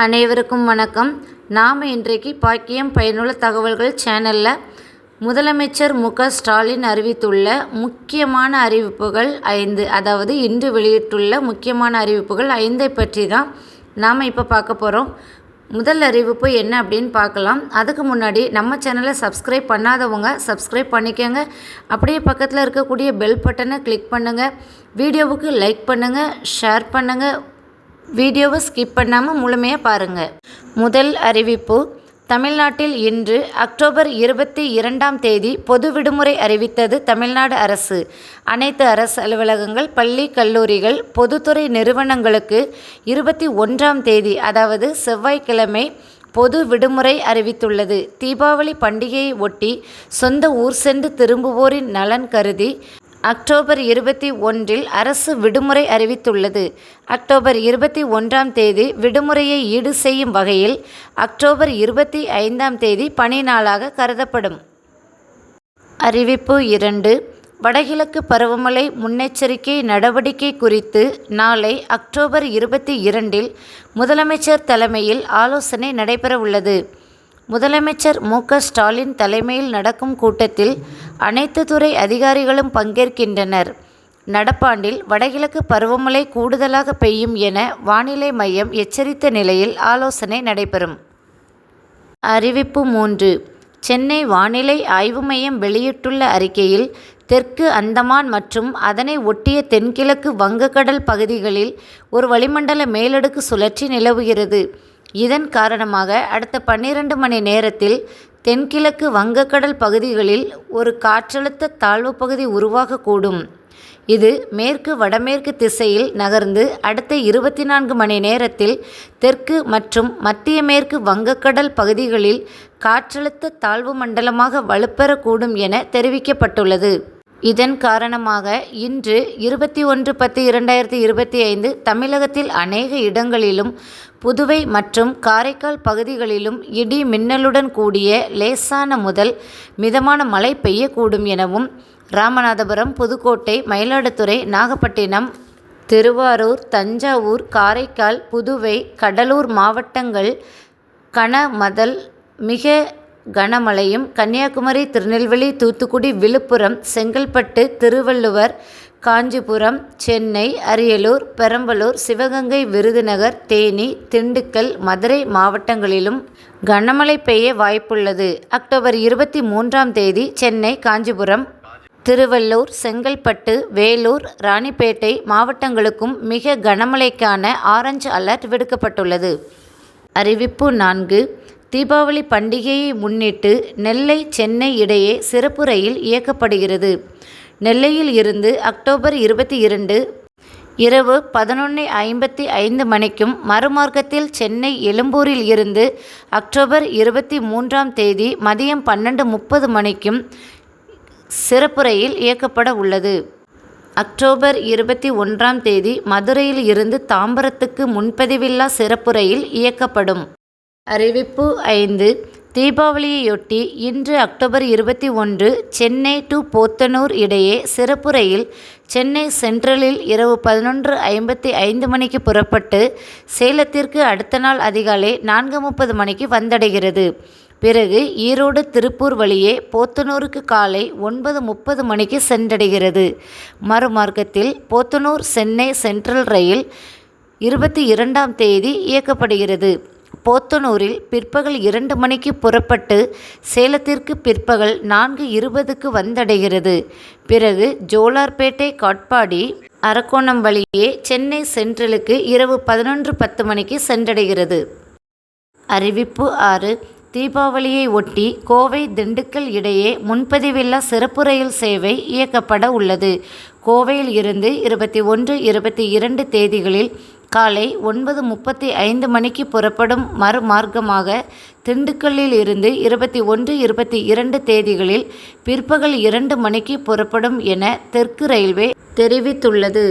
அனைவருக்கும் வணக்கம். நாம் இன்றைக்கு பாக்கியம் பயனுள்ள தகவல்கள் சேனலில் முதலமைச்சர் ஸ்டாலின் அறிவித்துள்ள முக்கியமான அறிவிப்புகள் 5, அதாவது இன்று வெளியிட்டுள்ள முக்கியமான அறிவிப்புகள் 5 பற்றி தான் நாம் இப்போ பார்க்க போகிறோம். முதல் அறிவிப்பு என்ன அப்படின்னு பார்க்கலாம். அதுக்கு முன்னாடி நம்ம சேனலை சப்ஸ்கிரைப் பண்ணாதவங்க சப்ஸ்கிரைப் பண்ணிக்கோங்க. அப்படியே பக்கத்தில் இருக்கக்கூடிய பெல் பட்டனை கிளிக் பண்ணுங்கள். வீடியோவுக்கு லைக் பண்ணுங்கள், ஷேர் பண்ணுங்கள். வீடியோவை ஸ்கிப் பண்ணாமல் முழுமையாக பாருங்கள். முதல் அறிவிப்பு: தமிழ்நாட்டில் இன்று அக்டோபர் 22ஆம் தேதி பொது விடுமுறை அறிவித்தது தமிழ்நாடு அரசு. அனைத்து அரசு அலுவலகங்கள், பள்ளி, கல்லூரிகள், பொதுத்துறை நிறுவனங்களுக்கு 21ஆம் தேதி, அதாவது செவ்வாய்க்கிழமை பொது விடுமுறை அறிவித்துள்ளது. தீபாவளி பண்டிகையை ஒட்டி சொந்த ஊர் சென்று திரும்புவோரின் நலன் கருதி அக்டோபர் 21இல் அரசு விடுமுறை அறிவித்துள்ளது. அக்டோபர் 21ஆம் தேதி விடுமுறையை ஈடு செய்யும் வகையில் அக்டோபர் 25ஆம் தேதி பணி நாளாக கருதப்படும். அறிவிப்பு 2: வடகிழக்கு பருவமழை முன்னெச்சரிக்கை நடவடிக்கை குறித்து நாளை அக்டோபர் 22இல் முதலமைச்சர் தலைமையில் ஆலோசனை நடைபெறவுள்ளது. முதலமைச்சர் ஸ்டாலின் தலைமையில் நடக்கும் கூட்டத்தில் அனைத்து துறை அதிகாரிகளும் பங்கேற்கின்றனர். நடப்பாண்டில் வடகிழக்கு பருவமழை கூடுதலாக பெய்யும் என வானிலை மையம் எச்சரித்த நிலையில் ஆலோசனை நடைபெறும். அறிவிப்பு 3: சென்னை வானிலை ஆய்வு மையம் வெளியிட்டுள்ள அறிக்கையில் தெற்கு அந்தமான் மற்றும் அதனை ஒட்டிய தென்கிழக்கு வங்கக்கடல் பகுதிகளில் ஒரு வளிமண்டல மேலடுக்கு சுழற்சி நிலவுகிறது. இதன் காரணமாக அடுத்த 12 மணி நேரத்தில் தென்கிழக்கு வங்கக்கடல் பகுதிகளில் ஒரு காற்றழுத்த தாழ்வு பகுதி உருவாகக்கூடும். இது மேற்கு வடமேற்கு திசையில் நகர்ந்து அடுத்த 24 மணி நேரத்தில் தெற்கு மற்றும் மத்திய மேற்கு வங்கக்கடல் பகுதிகளில் காற்றழுத்த தாழ்வு மண்டலமாக வலுப்பெறக்கூடும் என தெரிவிக்கப்பட்டுள்ளது. இதன் காரணமாக இன்று 21/10/2025 தமிழகத்தில் அநேக இடங்களிலும், புதுவை மற்றும் காரைக்கால் பகுதிகளிலும் இடி மின்னலுடன் கூடிய லேசான முதல் மிதமான மழை பெய்யக்கூடும் எனவும், ராமநாதபுரம், புதுக்கோட்டை, மயிலாடுதுறை, நாகப்பட்டினம், திருவாரூர், தஞ்சாவூர், காரைக்கால், புதுவை, கடலூர் மாவட்டங்கள் கனமதல் மிக கனமழையும், கன்னியாகுமரி, திருநெல்வேலி, தூத்துக்குடி, விழுப்புரம், செங்கல்பட்டு, திருவள்ளுவர், காஞ்சிபுரம், சென்னை, அரியலூர், பெரம்பலூர், சிவகங்கை, விருதுநகர், தேனி, திண்டுக்கல், மதுரை மாவட்டங்களிலும் கனமழை பெய்ய வாய்ப்புள்ளது. அக்டோபர் 23ஆம் தேதி சென்னை, காஞ்சிபுரம், திருவள்ளூர், செங்கல்பட்டு, வேலூர், ராணிப்பேட்டை மாவட்டங்களுக்கும் மிக கனமழைக்கான ஆரஞ்சு அலர்ட் விடுக்கப்பட்டுள்ளது. அறிவிப்பு 4: தீபாவளி பண்டிகையை முன்னிட்டு நெல்லை, சென்னை இடையே சிறப்பு ரயில் இயக்கப்படுகிறது. நெல்லையில் இருந்து அக்டோபர் 22 இரவு 11:55 மணிக்கும், மறுமார்க்கத்தில் சென்னை எழும்பூரில் இருந்து அக்டோபர் 23ஆம் தேதி மதியம் 12:30 மணிக்கும் சிறப்பு ரயில் இயக்கப்பட உள்ளது. அக்டோபர் 21ஆம் தேதி மதுரையில் இருந்து தாம்பரத்துக்கு முன்பதிவில்லா சிறப்பு ரயில் இயக்கப்படும். அறிவிப்பு 5: தீபாவளியையொட்டி இன்று அக்டோபர் 21 சென்னை டு போத்தனூர் இடையே சிறப்பு ரயில் சென்னை சென்ட்ரலில் இரவு 11:55 மணிக்கு புறப்பட்டு சேலத்திற்கு அடுத்த நாள் அதிகாலை 4:30 மணிக்கு வந்தடைகிறது. பிறகு ஈரோடு, திருப்பூர் வழியே போத்தனூருக்கு காலை 9:30 மணிக்கு சென்றடைகிறது. மறுமார்க்கத்தில் போத்தனூர் சென்னை சென்ட்ரல் ரயில் 22ஆம் தேதி இயக்கப்படுகிறது. போத்தனூரில் பிற்பகல் 2 மணிக்கு புறப்பட்டு சேலத்திற்கு பிற்பகல் 4:20க்கு வந்தடைகிறது. பிறகு ஜோலார்பேட்டை, காட்பாடி, அரக்கோணம் வழியே சென்னை சென்ட்ரலுக்கு இரவு 11:10 மணிக்கு சென்றடைகிறது. அறிவிப்பு 6: தீபாவளியை ஒட்டி கோவை, திண்டுக்கல் இடையே முன்பதிவில்லா சிறப்பு ரயில் சேவை இயக்கப்பட உள்ளது. கோவையில் இருந்து 21, 22 தேதிகளில் காலை 9:35 மணிக்கு புறப்படும் மறுமார்க்கமாக திண்டுக்கல்லில் இருந்து 21, 22 தேதிகளில் பிற்பகல் 2 மணிக்கு புறப்படும் என தெற்கு ரயில்வே தெரிவித்துள்ளது.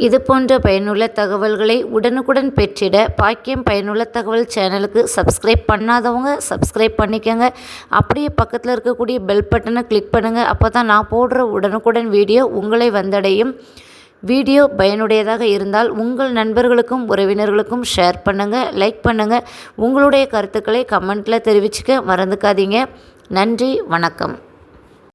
இதுபோன்ற பயனுள்ள தகவல்களை உடனுக்குடன் பெற்றிட பாக்கியம் பயனுள்ள தகவல் சேனலுக்கு சப்ஸ்கிரைப் பண்ணாதவங்க சப்ஸ்கிரைப் பண்ணிக்கோங்க. அப்படியே பக்கத்தில் இருக்கக்கூடிய பெல் பட்டனை கிளிக் பண்ணுங்கள். அப்போ தான் நான் போடுற உடனுக்குடன் வீடியோ உங்களை வந்தடையும். வீடியோ பயனுடையதாக இருந்தால் உங்கள் நண்பர்களுக்கும் உறவினர்களுக்கும் ஷேர் பண்ணுங்கள், லைக் பண்ணுங்கள். உங்களுடைய கருத்துக்களை கமெண்ட்டில் தெரிவிச்சுக்க மறந்துக்காதீங்க. நன்றி, வணக்கம்.